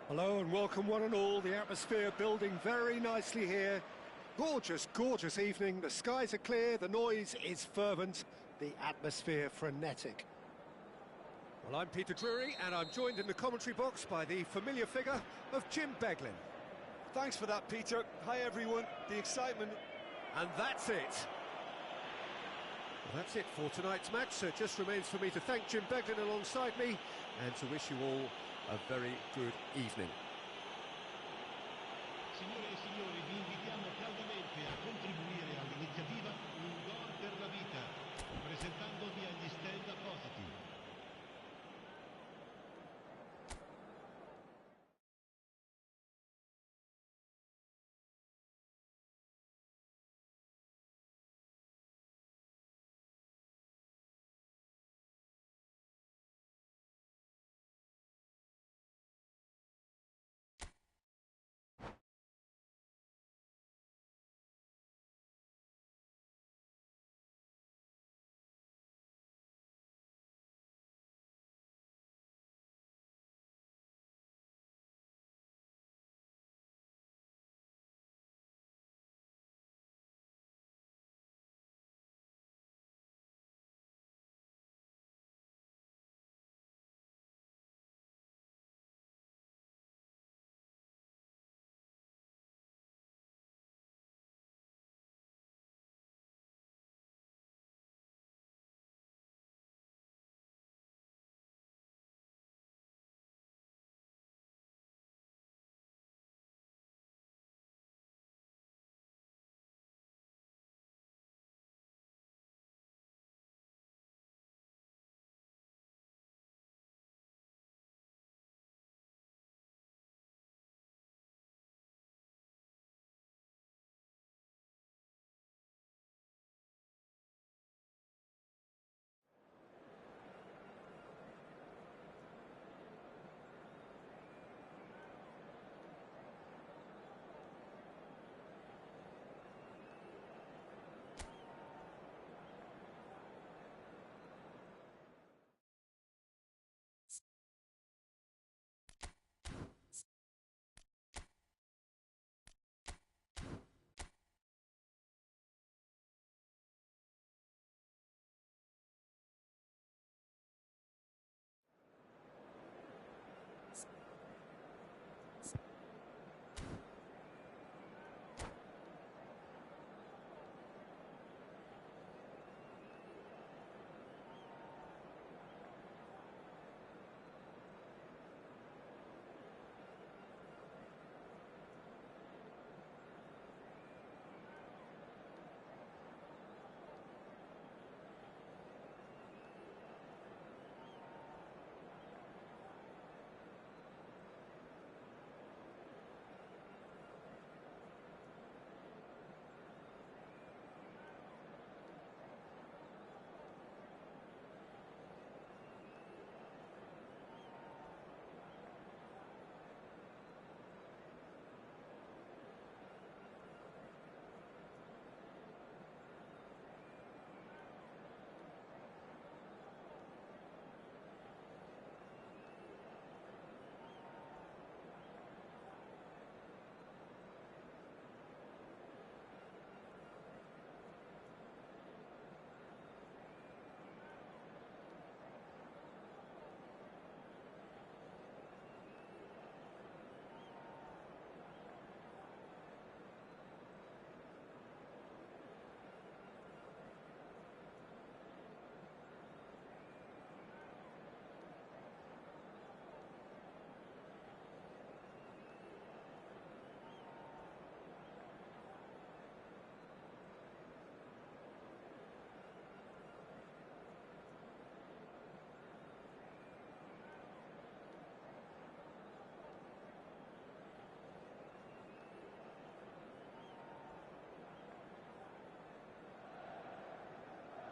Hello and welcome one and all. The atmosphere building very nicely here. Gorgeous, gorgeous evening. The skies are clear, the noise is fervent, the atmosphere frenetic. Well, I'm Peter Drury and I'm joined in the commentary box by the familiar figure of Jim Beglin. Thanks for that, Peter. Hi, everyone. The excitement. And that's it. Well, that's it for tonight's match. So it just remains for me to thank Jim Beglin alongside me and to wish you all a very good evening. Signore e signori, vi invitiamo caldamente a contribuire all'iniziativa Un Gol per la Vita, presentandovi agli stand appositi.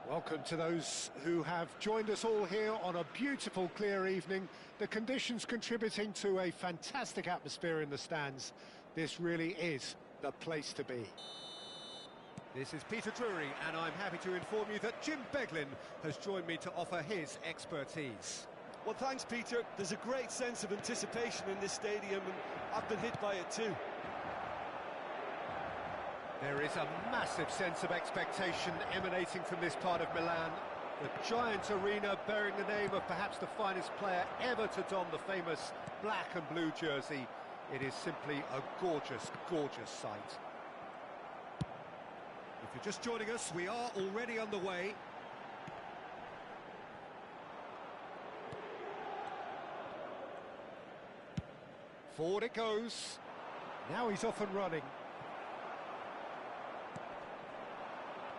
Welcome to those who have joined us all here on a beautiful, clear evening. The conditions contributing to a fantastic atmosphere in the stands. This really is the place to be. This is Peter Drury, and I'm happy to inform you that Jim Beglin has joined me to offer his expertise. Well, thanks, Peter. There's a great sense of anticipation in this stadium, and I've been hit by it too. There is a massive sense of expectation emanating from this part of Milan. The giant arena bearing the name of perhaps the finest player ever to don the famous black and blue jersey. It is simply a gorgeous, gorgeous sight. If you're just joining us, we are already underway. Forward it goes. Now he's off and running.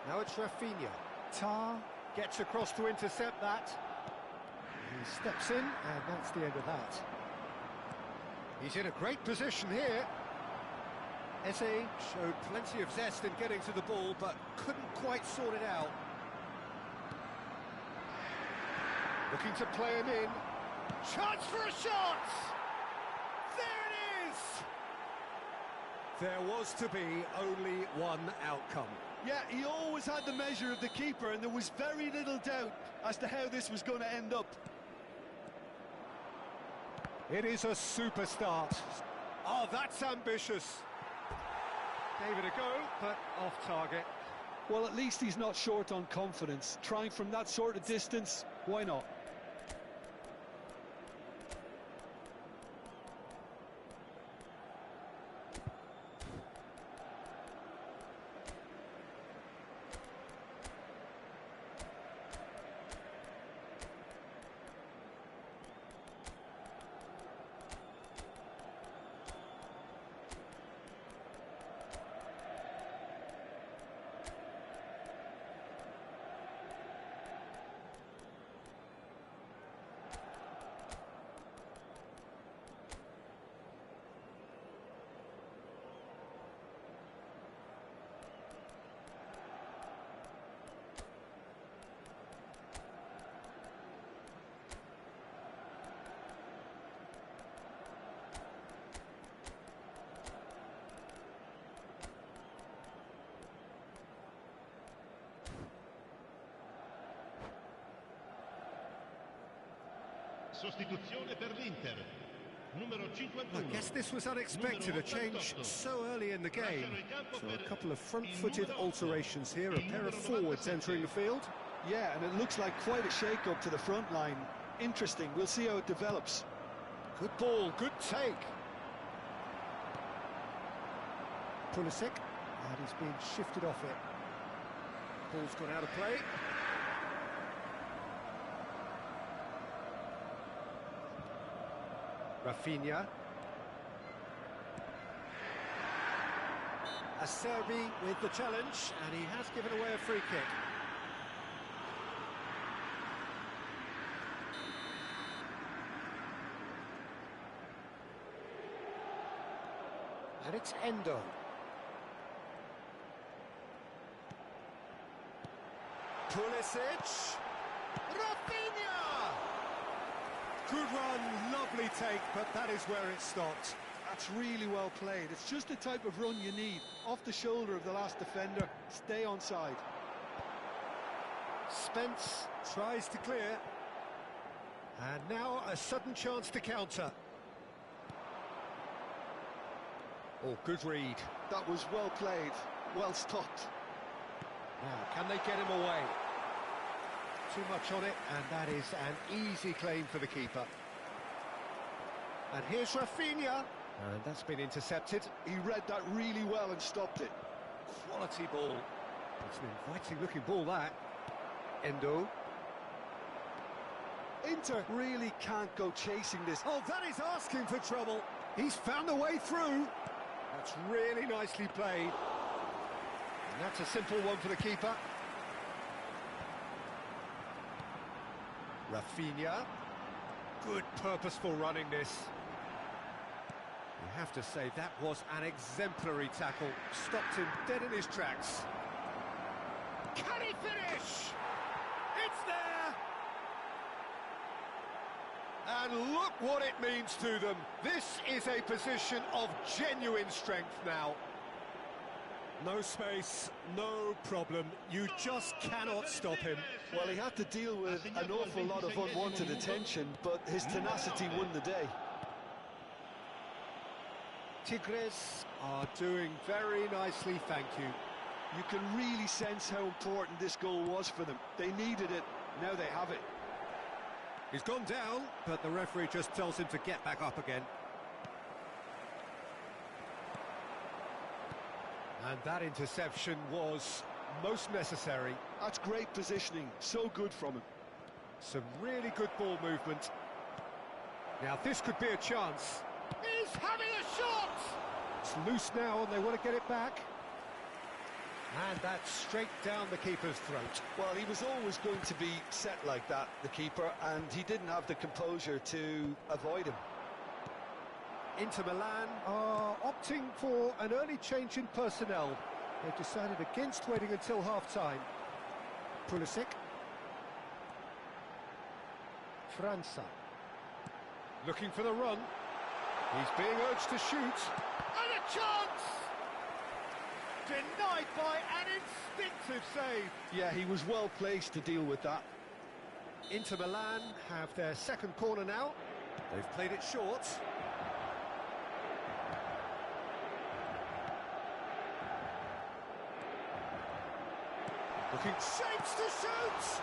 Now it's Rafinha. Tar gets across to intercept that. He steps in, and that's the end of that. He's in a great position here. Eze showed plenty of zest in getting to the ball, but couldn't quite sort it out. Looking to play him in. Chance for a shot! There it is! There was to be only one outcome. Yeah, he always had the measure of the keeper, and there was very little doubt as to how this was going to end up. It is a super start. Oh, that's ambitious. Gave it a go, but off target. Well, at least he's not short on confidence. Trying from that sort of distance, why not? Sostituzione per l'Inter. Numero 51. I guess this was unexpected, a change so early in the game. So a couple of front-footed alterations here, a pair of forwards entering the field. Yeah, and it looks like quite a shake-up to the front line. Interesting, we'll see how it develops. Good ball, good take. Pulisic, and he's been shifted off it. Ball's gone out of play. Rafinha. Acerbi with the challenge, and he has given away a free kick. And it's Endo. Pulisic. Rafinha! Good run, lovely take, but that is where it stopped. That's really well played. It's just the type of run you need. Off the shoulder of the last defender. Stay onside. Spence tries to clear. And now a sudden chance to counter. Oh, good read. That was well played. Well stopped. Now, can they get him away? Too much on it, and that is an easy claim for the keeper. And here's Rafinha. And that's been intercepted. He read that really well and stopped it. Quality ball. It's an inviting-looking ball, that. Endo. Inter really can't go chasing this. Oh, that is asking for trouble. He's found a way through. That's really nicely played. And that's a simple one for the keeper. Rafinha. Good purposeful running this. You have to say that was an exemplary tackle. Stopped him dead in his tracks. Can he finish? It's there! And look what it means to them. This is a position of genuine strength now. No space, no problem. You just cannot stop him. Well, he had to deal with an awful lot of unwanted attention, but his tenacity won the day. Tigres are doing very nicely, thank you. You can really sense how important this goal was for them. They needed it, now they have it. He's gone down, but the referee just tells him to get back up again. And that interception was most necessary. That's great positioning, so good from him. Some really good ball movement. Now this could be a chance. He's having a shot! It's loose now and they want to get it back. And that's straight down the keeper's throat. Well, he was always going to be set like that, the keeper, and he didn't have the composure to avoid him. Inter Milan are opting for an early change in personnel. They've decided against waiting until half-time. Pulisic. França. Looking for the run. He's being urged to shoot. And a chance! Denied by an instinctive save. Yeah, he was well placed to deal with that. Inter Milan have their second corner now. They've played it short. Looking shapes to shoot!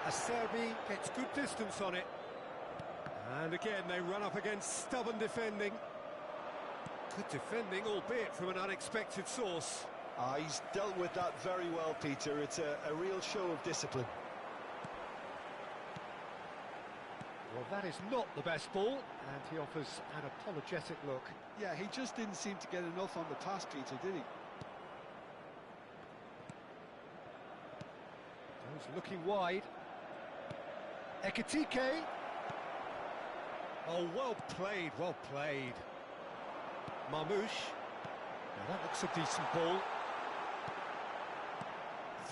Acerbi gets good distance on it. And again, they run up against stubborn defending. Good defending, albeit from an unexpected source. He's dealt with that very well, Peter. It's a real show of discipline. Well, that is not the best ball, and he offers an apologetic look. Yeah, he just didn't seem to get enough on the pass, Peter, did he? He's looking wide. Ekitike. Oh, well played, well played. Marmouche. Now that looks a decent ball.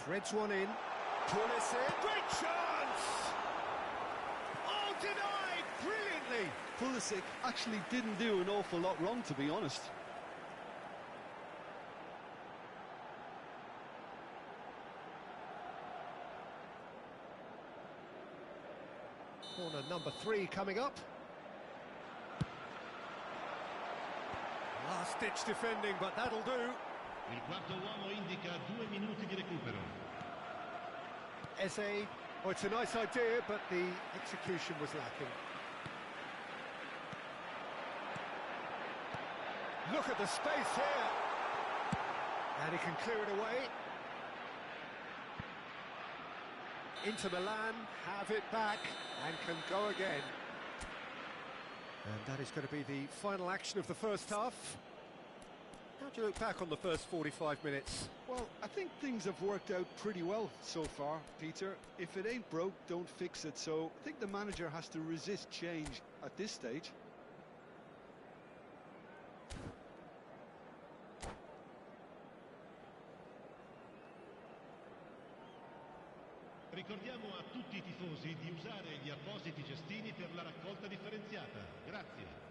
Threads one in. Pulisic. Great chance! Oh, denied brilliantly. Pulisic actually didn't do an awful lot wrong, to be honest. Corner number 3 coming up. Last-ditch defending, but that'll do. Il quarto uomo indica 2 minuti di recupero. Eze, oh, it's a nice idea, but the execution was lacking. Look at the space here. And he can clear it away. Inter Milan have it back and can go again. And that is going to be the final action of the first half. How do you look back on the first 45 minutes? Well, I think things have worked out pretty well so far, Peter. If it ain't broke, don't fix it. So I think the manager has to resist change at this stage. Ricordiamo a tutti i tifosi di usare gli appositi cestini per la raccolta differenziata. Grazie.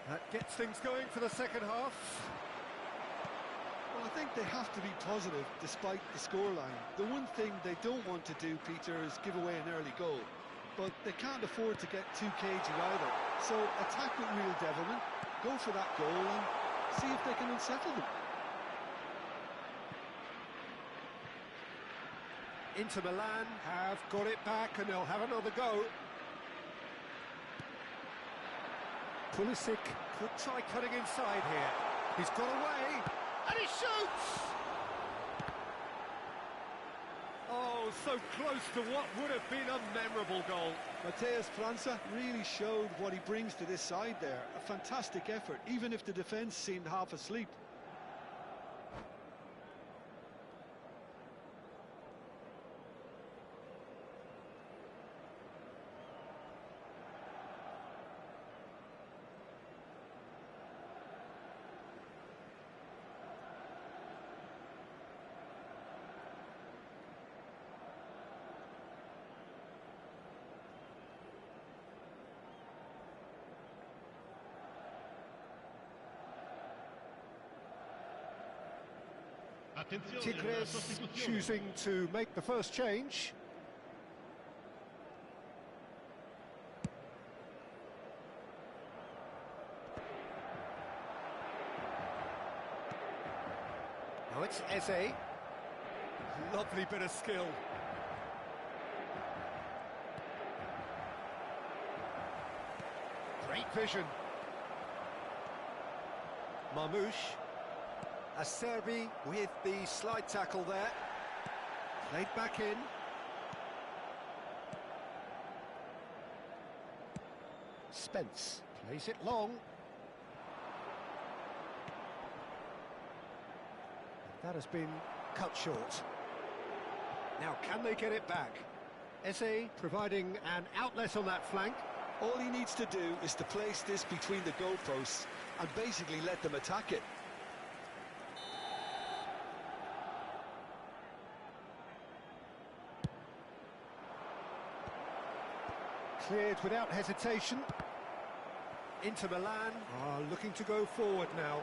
That gets things going for the second half. Well, I think they have to be positive despite the scoreline. The one thing they don't want to do, Peter, is give away an early goal. But they can't afford to get too cagey either. So attack with real devilment, go for that goal and see if they can unsettle them. Inter Milan have got it back and they'll have another go. Pulisic could try cutting inside here. He's got away, and he shoots! Oh, Oh, so close to what would have been a memorable goal. Mateus França really showed what he brings to this side there. A fantastic effort, even if the defence seemed half asleep. Tigres choosing to make the first change. Now it's Eze. Lovely bit of skill. Great vision. Marmouche. Acerbi with the slide tackle there. Played back in. Spence plays it long. That has been cut short. Now, can they get it back? Eze providing an outlet on that flank. All he needs to do is to place this between the goalposts and basically let them attack it. Cleared without hesitation. Inter Milan are looking to go forward now.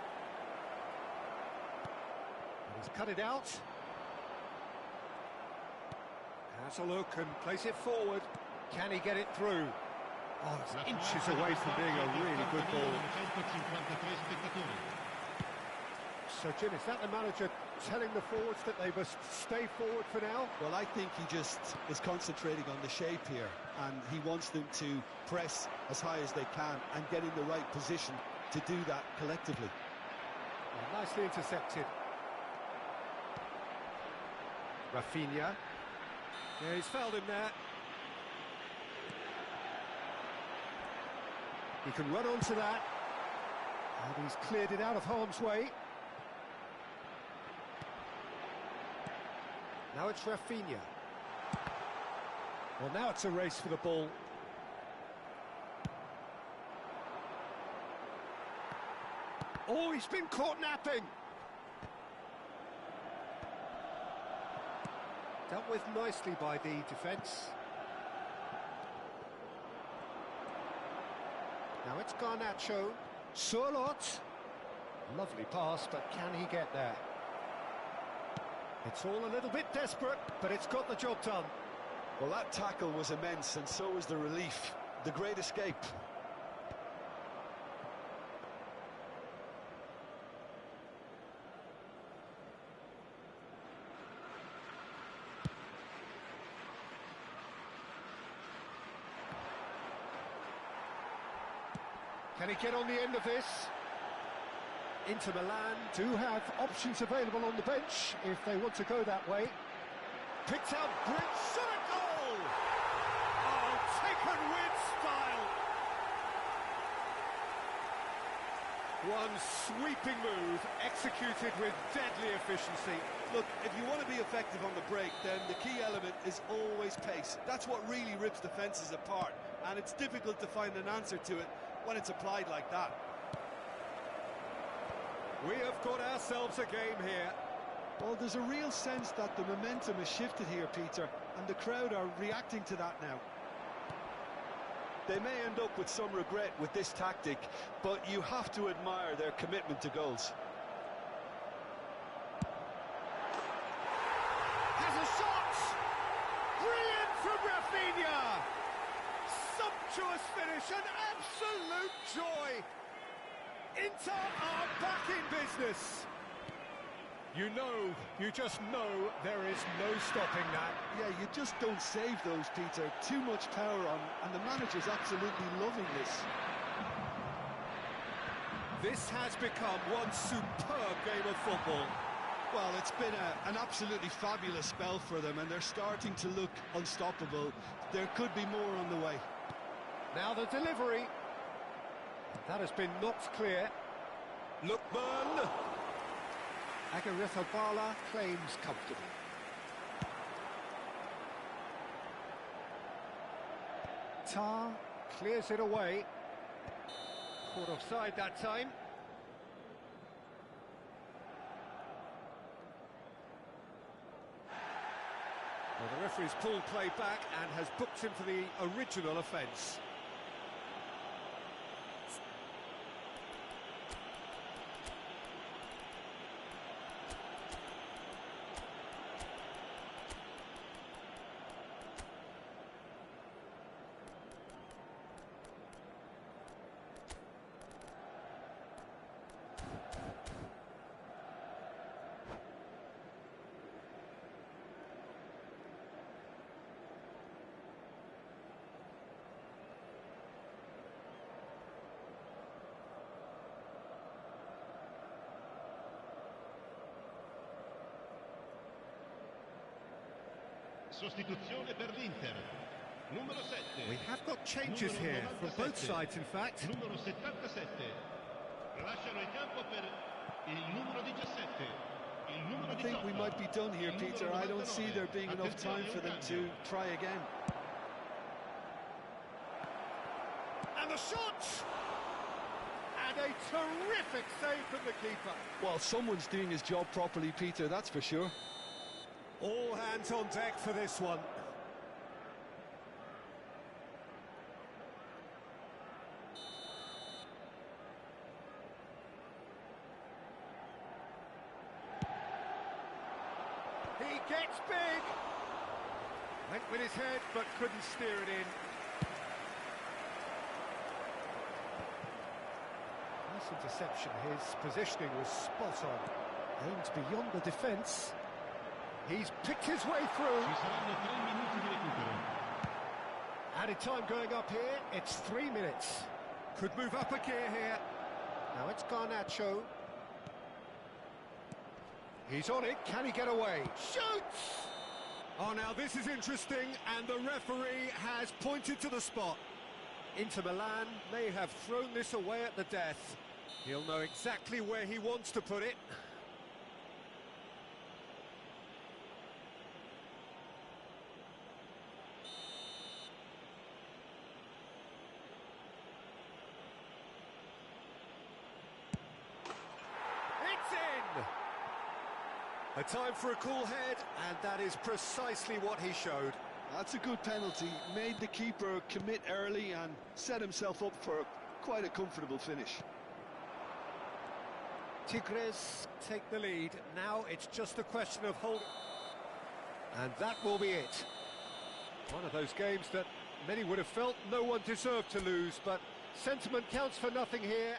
He's cut it out. Has a look and place it forward. Can he get it through? Oh, it's inches away from being a really good ball. So, Jim, is that the manager telling the forwards that they must stay forward for now? Well, I think he just is concentrating on the shape here, and he wants them to press as high as they can and get in the right position to do that collectively. Well, nicely intercepted. Rafinha. Yeah, he's fouled him there. He can run onto that. And he's cleared it out of harm's way. Now it's Rafinha. Well, now it's a race for the ball. Oh, he's been caught napping. Dealt with nicely by the defence. Now it's Garnacho. Surlot. Lovely pass, but can he get there? It's all a little bit desperate, but it's got the job done. Well, that tackle was immense, and so was the relief. The great escape. Can he get on the end of this? Inter Milan do have options available on the bench if they want to go that way. Picked out Brit, shot a goal! Oh, taken with style! One sweeping move, executed with deadly efficiency. Look, if you want to be effective on the break, then the key element is always pace. That's what really rips defences apart, and it's difficult to find an answer to it when it's applied like that. We have got ourselves a game here. Well, there's a real sense that the momentum has shifted here, Peter, and the crowd are reacting to that now. They may end up with some regret with this tactic, but you have to admire their commitment to goals. Has a shot! Brilliant from Rafinha! Sumptuous finish, an absolute joy! Inter are back in business. You just know there is no stopping that. Yeah, you just don't save those, Peter. Too much power on, and the manager's absolutely loving this. This has become one superb game of football. Well, it's been an absolutely fabulous spell for them, and they're starting to look unstoppable. There could be more on the way. Now the delivery. That has been knocked clear. Lookman. Agartha claims comfortably. Tar clears it away. Caught offside that time. Well, the referee's pulled play back and has booked him for the original offence. Sostituzione per l'Inter. Numero 7. We have got changes here from both sides, in fact. Numero 77. Lasciano il campo per il numero 17. Il numero 18. I think we might be done here, Peter. I don't see there being enough time for them to try again. And the shot! And a terrific save from the keeper. Well, someone's doing his job properly, Peter, that's for sure. All hands on deck for this one. He gets big. Went with his head, but couldn't steer it in. Nice interception. His positioning was spot on. Aimed beyond the defence. He's picked his way through. Ci saranno 3 minuti di recupero. Added time going up here, it's 3 minutes. Could move up a gear here. Now it's Garnacho. He's on it, can he get away? Shoots! Oh, now this is interesting, and the referee has pointed to the spot. Inter Milan may have thrown this away at the death. He'll know exactly where he wants to put it. A time for a cool head, and that is precisely what he showed. That's a good penalty. Made the keeper commit early and set himself up for quite a comfortable finish. Tigres take the lead. Now it's just a question of holding. And that will be it. One of those games that many would have felt no one deserved to lose, but sentiment counts for nothing here.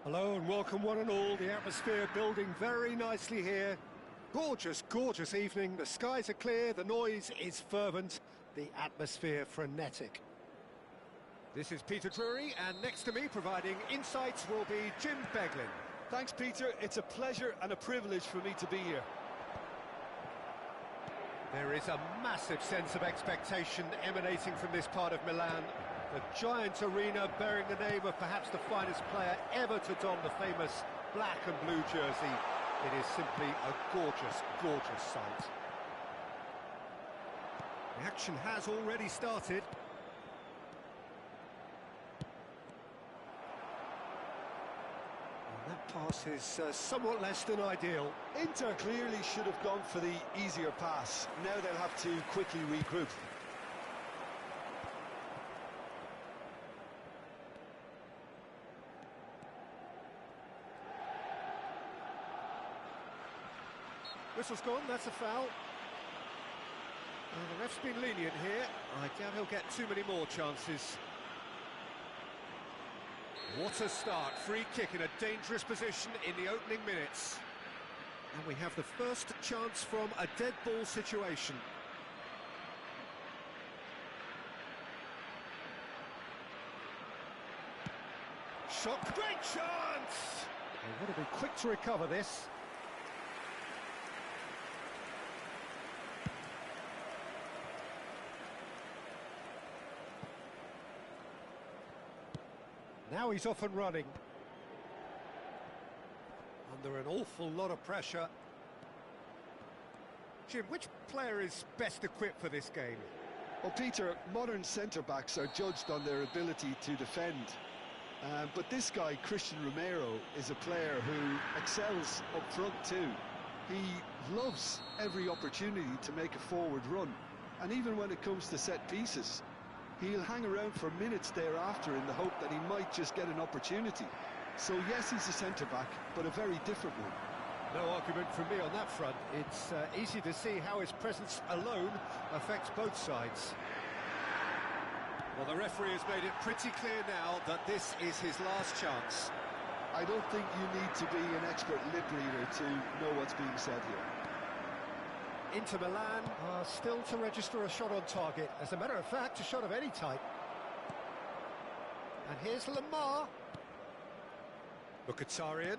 Hello and welcome one and all. The atmosphere building very nicely here. Gorgeous, gorgeous evening. The skies are clear, the noise is fervent, the atmosphere frenetic. This is Peter Drury, and next to me providing insights will be Jim Beglin. Thanks, Peter. It's a pleasure and a privilege for me to be here. There is a massive sense of expectation emanating from this part of Milan. The giant arena bearing the name of perhaps the finest player ever to don the famous black and blue jersey. It is simply a gorgeous, gorgeous sight. The action has already started. And that pass is somewhat less than ideal. Inter clearly should have gone for the easier pass. Now they'll have to quickly regroup. Whistle's gone, that's a foul. The ref's been lenient here. I doubt he'll get too many more chances. What a start. Free kick in a dangerous position in the opening minutes. And we have the first chance from a dead ball situation. Shot, great chance! They want to be quick to recover this. Now he's off and running. Under an awful lot of pressure. Jim, which player is best equipped for this game? Well, Peter, modern centre-backs are judged on their ability to defend. But this guy, Christian Romero, is a player who excels up front too. He loves every opportunity to make a forward run. And even when it comes to set pieces, he'll hang around for minutes thereafter in the hope that he might just get an opportunity. So yes, he's a centre-back, but a very different one. No argument from me on that front. It's easy to see how his presence alone affects both sides. Well, the referee has made it pretty clear now that this is his last chance. I don't think you need to be an expert lip reader to know what's being said here. Inter Milan are still to register a shot on target. As a matter of fact, a shot of any type. And here's Lamar. Mkhitaryan.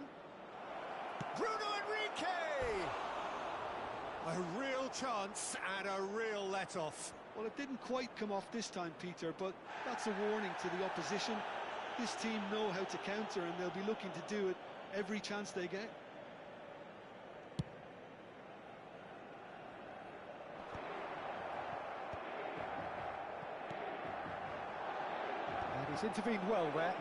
Bruno Enrique! A real chance and a real let-off. Well, it didn't quite come off this time, Peter, but that's a warning to the opposition. This team know how to counter, and they'll be looking to do it every chance they get. And he's intervened well there.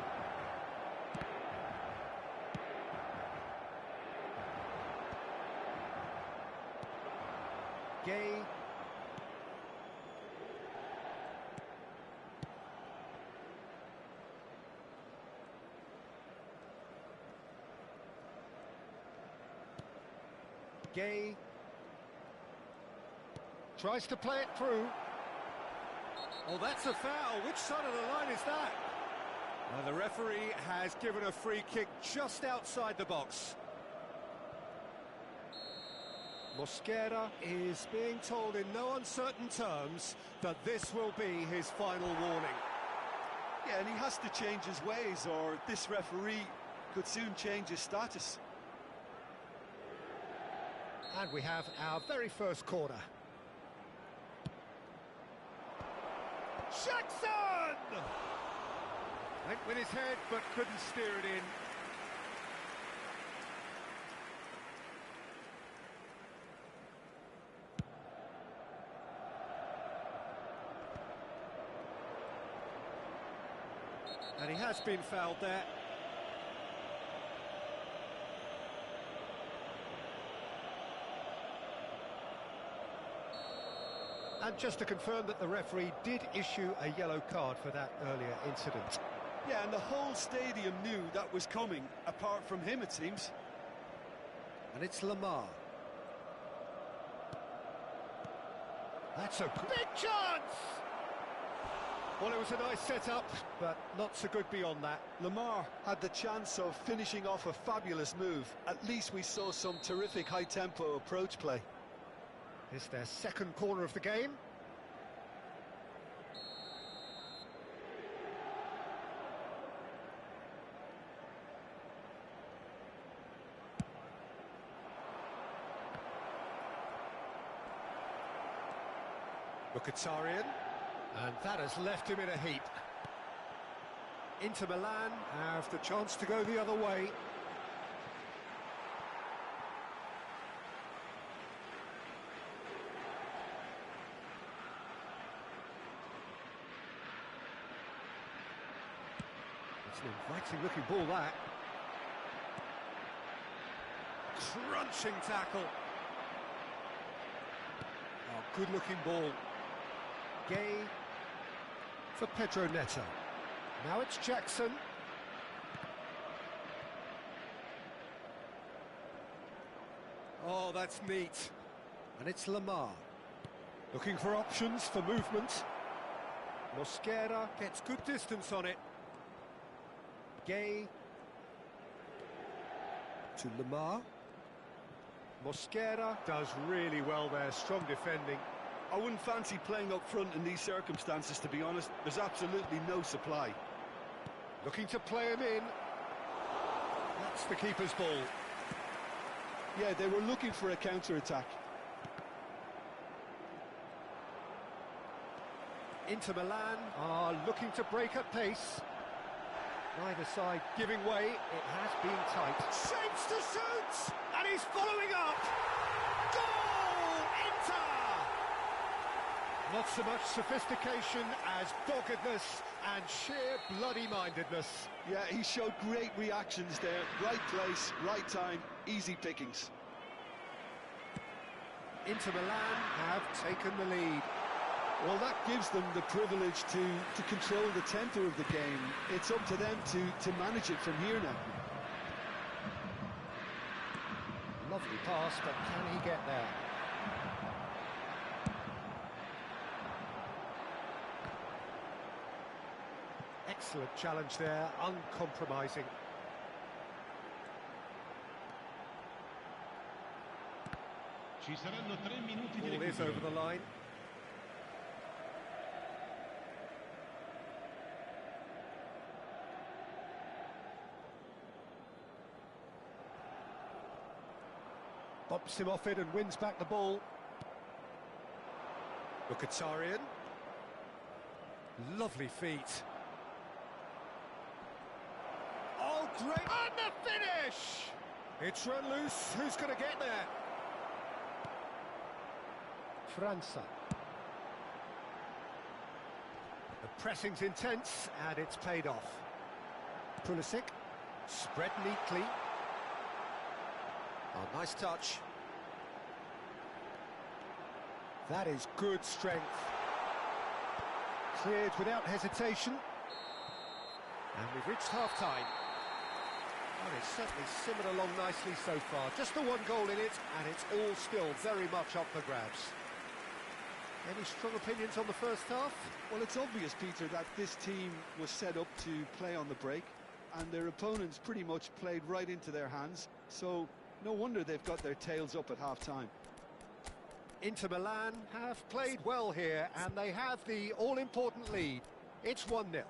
Gay. Gay. Tries to play it through. Oh, that's a foul. Which side of the line is that? Well, the referee has given a free kick just outside the box. Mosquera is being told in no uncertain terms that this will be his final warning. Yeah, and he has to change his ways, or this referee could soon change his status. And we have our very first corner. Jackson! Went with his head, but couldn't steer it in. And he has been fouled there. And just to confirm that the referee did issue a yellow card for that earlier incident. Yeah, and the whole stadium knew that was coming, apart from him, it seems. And it's Lamar. That's a big chance! Well, it was a nice setup, but not so good beyond that. Lamar had the chance of finishing off a fabulous move. At least we saw some terrific high-tempo approach play. It's their second corner of the game. Mkhitaryan, and that has left him in a heap. Inter Milan have the chance to go the other way. It's an inviting looking ball, that. Crunching tackle. Oh, good looking ball. Gay for Pedro Neto. Now it's Jackson. Oh, that's neat. And it's Lamar. Looking for options for movement. Mosquera gets good distance on it. Gay to Lamar. Mosquera does really well there, strong defending. I wouldn't fancy playing up front in these circumstances, to be honest. There's absolutely no supply. Looking to play him in. That's the keeper's ball. Yeah, they were looking for a counter-attack. Inter Milan are looking to break at pace. Neither side giving way. It has been tight. Shapes to shoot! And he's following up! Goal! Inter! Not so much sophistication as doggedness and sheer bloody-mindedness. Yeah, he showed great reactions there. Right place, right time, easy pickings. Inter Milan have taken the lead. Well, that gives them the privilege to control the tempo of the game. It's up to them to manage it from here now. Lovely pass, but can he get there? Excellent challenge there, uncompromising. Ci saranno 3 minuti di Ball is over the line. Bumps him off it and wins back the ball. Mkhitaryan. Lovely feet. Oh, great! And the finish! It's run loose. Who's going to get there? França. The pressing's intense, and it's paid off. Pulisic. Spread neatly. Oh, nice touch. That is good strength. Cleared without hesitation. And we've reached half-time. That is certainly simmered along nicely so far. Just the one goal in it, and it's all still very much up for grabs. Any strong opinions on the first half? Well, it's obvious, Peter, that this team was set up to play on the break, and their opponents pretty much played right into their hands, so no wonder they've got their tails up at half-time. Inter Milan have played well here, and they have the all-important lead. It's 1-0.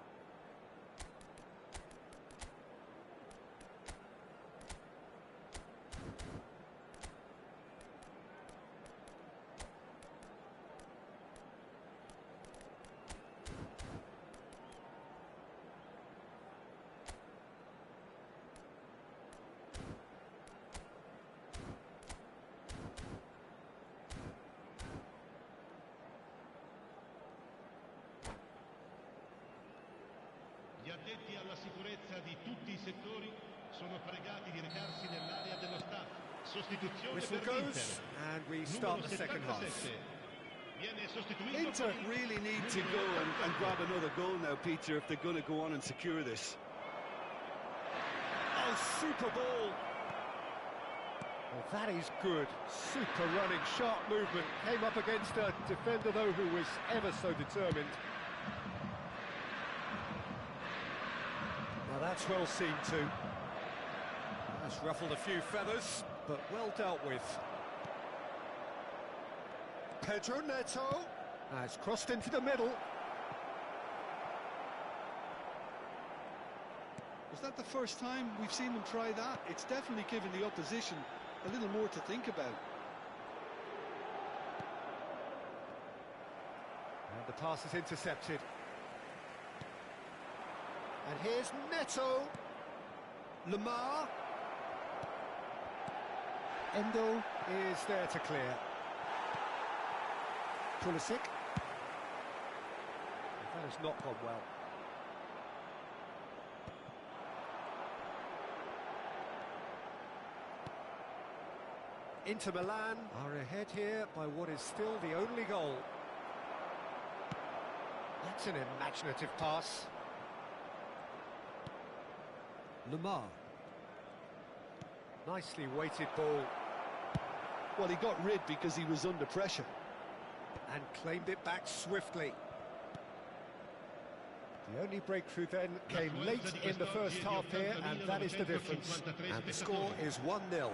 Gli addetti alla sicurezza di tutti i settori sono pregati di recarsi nell'area dello staff. Sostituzione Whistle per l'Inter. goes, and we start the second half. Viene sostituito Inter per really need to go and grab another goal now, Peter, if they're going to go on and secure this. Oh, super ball. Well, that is good. Super running, sharp movement. Came up against a defender, though, who was ever so determined. That's well seen too. Has ruffled a few feathers, but well dealt with. Pedro Neto has crossed into the middle. Was that the first time we've seen them try that? It's definitely given the opposition a little more to think about. And the pass is intercepted. And here's Neto. Lamar. Endo is there to clear. Pulisic. That has not gone well. Inter Milan are ahead here by what is still the only goal. That's an imaginative pass. Lamar. Nicely weighted ball. Well, he got rid because he was under pressure. And claimed it back swiftly. The only breakthrough then came late in the first half here, and that is the difference. And the score is 1-0.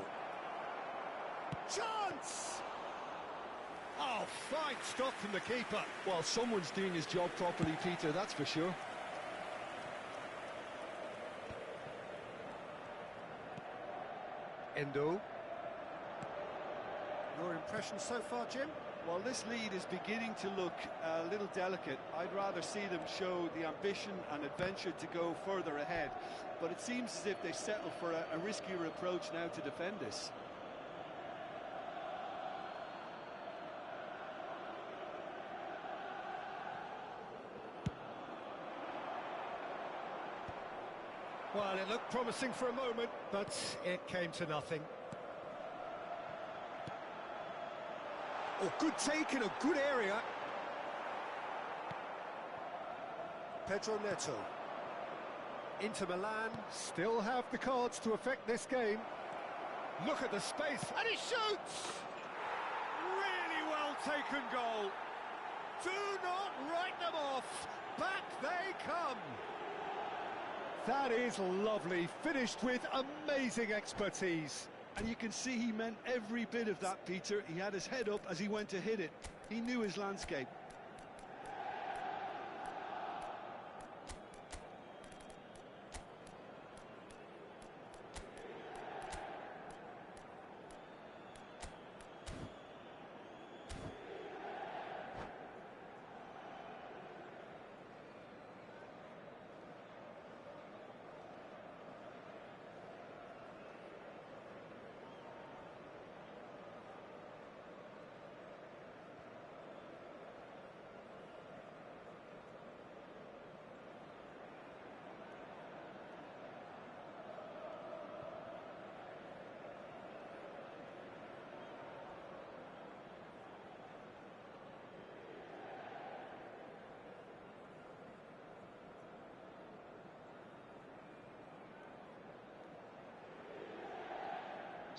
Chance! Oh, fine stop from the keeper. Well, someone's doing his job properly, Peter, that's for sure. Endo. Your impression so far, Jim? Well, this lead is beginning to look a little delicate. I'd rather see them show the ambition and adventure to go further ahead. But it seems as if they settle for a riskier approach now to defend this. Well, it looked promising for a moment, but it came to nothing. Oh, good take in a good area. Pedro Neto. Inter Milan still have the cards to affect this game. Look at the space, and he shoots! Really well taken goal. Do not write them off. Back they come. That is lovely, finished with amazing expertise. And you can see he meant every bit of that, Peter. He had his head up as he went to hit it. He knew his landscape.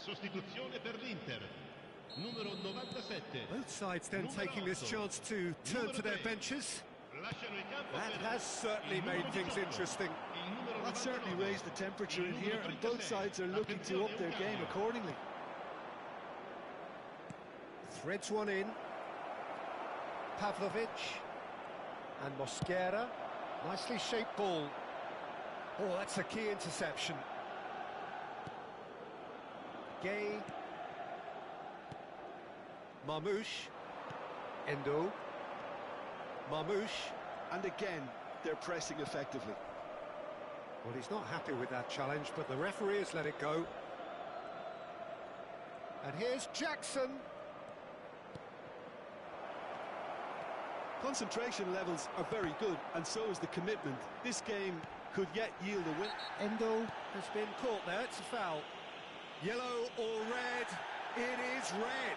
Sostituzione per l'Inter. Numero 97. Both sides then taking this chance to turn to their benches. That has certainly made things interesting. That certainly raised the temperature in here, and both sides are looking to up their game accordingly. Threads one in. Pavlovic. And Mosquera. Nicely shaped ball. Oh, that's a key interception. Gay. Marmouche. Endo. Marmouche. And again, they're pressing effectively. Well, he's not happy with that challenge, but the referee has let it go. And here's Jackson. Concentration levels are very good, and so is the commitment. This game could yet yield a win. Endo has been caught there. It's a foul. Yellow or red? It is red.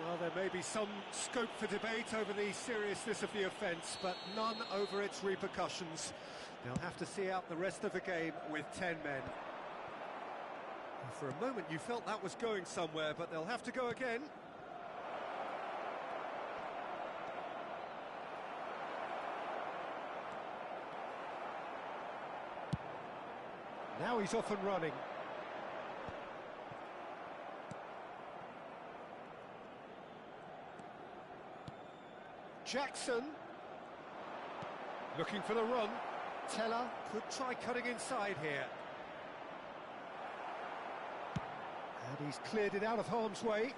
Well, there may be some scope for debate over the seriousness of the offence, but none over its repercussions. They'll have to see out the rest of the game with 10 men. For a moment you felt that was going somewhere, but they'll have to go again. Now he's off and running. Jackson. Looking for the run. Teller could try cutting inside here. And he's cleared it out of harm's way.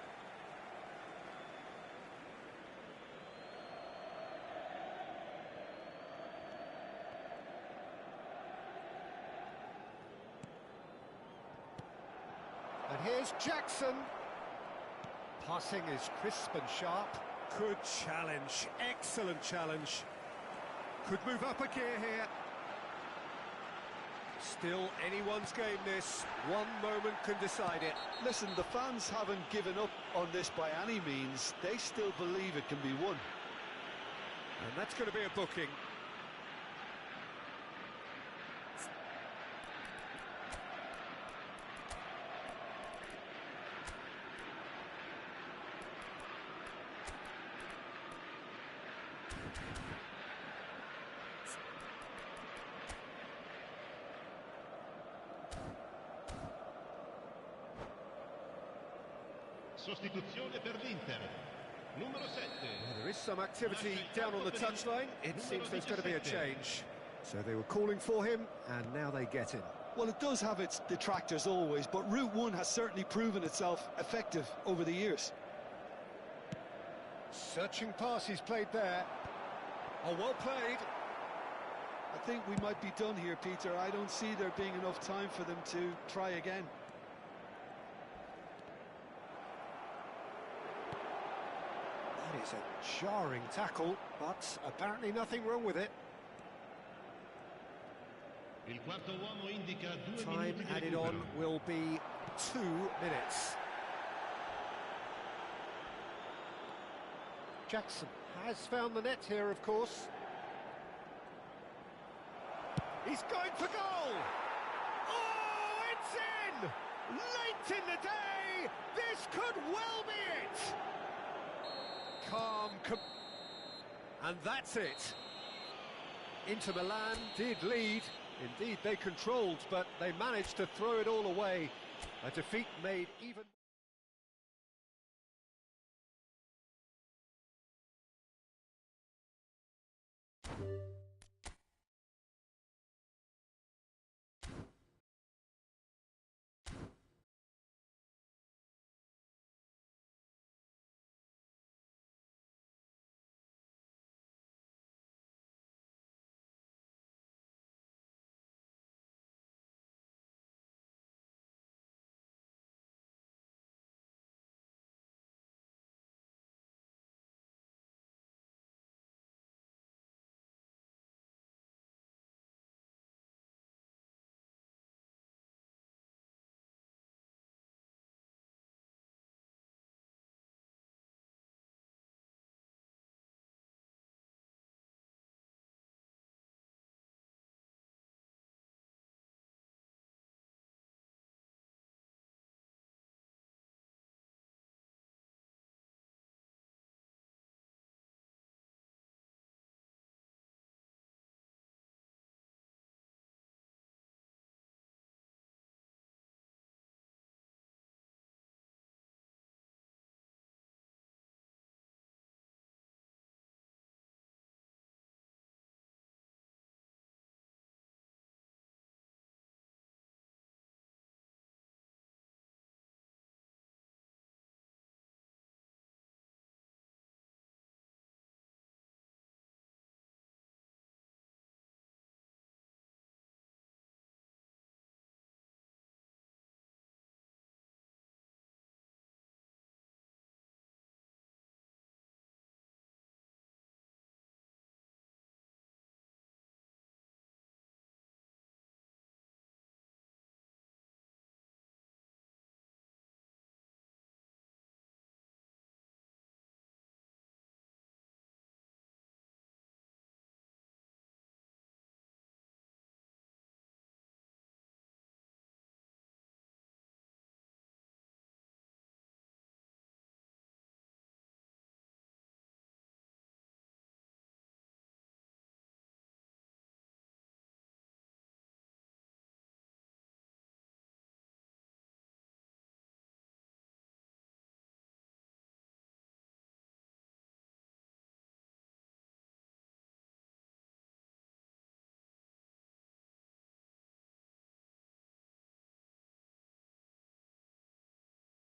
And here's Jackson. Passing is crisp and sharp. Good challenge, excellent challenge. Could move up a gear here. Still anyone's game this. One moment can decide it. Listen, the fans haven't given up on this by any means. They still believe it can be won. And that's going to be a booking. Sostituzione per l'Inter. Numero 7. Well, there is some activity down on the touchline. It seems there's going to be a change. So they were calling for him, and now they get him. Well, it does have its detractors always, but Route 1 has certainly proven itself effective over the years. Searching pass he's played there. Oh, well played. I think we might be done here, Peter. I don't see there being enough time for them to try again. That is a jarring tackle, but apparently nothing wrong with it. Il quarto uomo indica 2 Time minuti di added recupero. on will be 2 minutes. Jackson has found the net here, of course. He's going for goal! Oh, it's in! Late in the day! This could well be it! Calm, and that's it. Inter Milan did lead. Indeed, they controlled, but they managed to throw it all away. A defeat made even...